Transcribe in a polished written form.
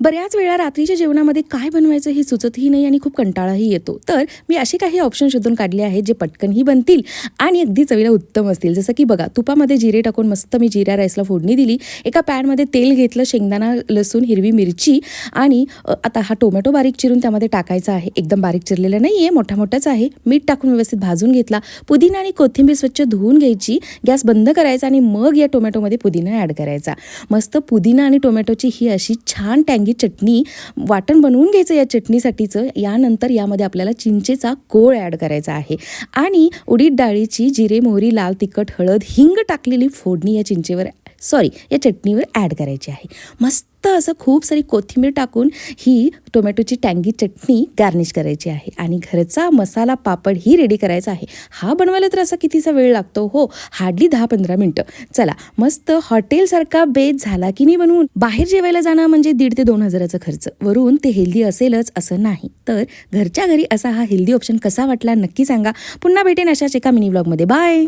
बऱ्याच वेळा रात्रीच्या जेवणामध्ये काय बनवायचं हे सुचतही नाही आणि खूप कंटाळाही येतो. तर मी असे काही ऑप्शन शोधून काढले आहेत जे पटकनही बनतील आणि अगदी चवीला उत्तम असतील. जसं की बघा, तुपामध्ये जिरे टाकून मस्त मी जिरा राईसला फोडणी दिली. एका पॅनमध्ये तेल घेतलं, शेंगदाणा, लसूण, हिरवी मिरची आणि आता हा टोमॅटो बारीक चिरून त्यामध्ये टाकायचा आहे. एकदम बारीक चिरलेला नाही आहे, मोठा मोठाच आहे. मीठ टाकून व्यवस्थित भाजून घेतला. पुदिना आणि कोथिंबीर स्वच्छ धुवून घ्यायची. गॅस बंद करायचा आणि मग या टोमॅटोमध्ये पुदिना ॲड करायचा. मस्त पुदिना आणि टोमॅटोची ही अशी छान टँगी चटणी वाटण बनवून घ्यायचं या चटणीसाठीचं. यानंतर यामध्ये आपल्याला चिंचेचा कोळ ॲड करायचा आहे आणि उडीद डाळीची जिरे, मोहरी, लाल तिखट, हळद, हिंग टाकलेली फोडणी या चटणीवर ॲड करायची आहे. मस्त असं खूप सारी कोथिंबीर टाकून ही टोमॅटोची टँगी चटणी गार्निश करायची आहे आणि घरचा मसाला पापड ही रेडी करायचा आहे. हा बनवायला तर असा कितीसा वेळ लागतो हो, हार्डली 10-15 मिनटं. चला, मस्त हॉटेलसारखा बेत झाला की नाही बनवून. बाहेर जेवायला जाणं म्हणजे 1,500 ते 2,000चा खर्च, वरून ते हेल्दी असेलच असं नाही. तर घरच्या घरी असा हा हेल्दी ऑप्शन कसा वाटला नक्की सांगा. पुन्हा भेटेन अशाच एका मिनी व्लॉगमध्ये. बाय.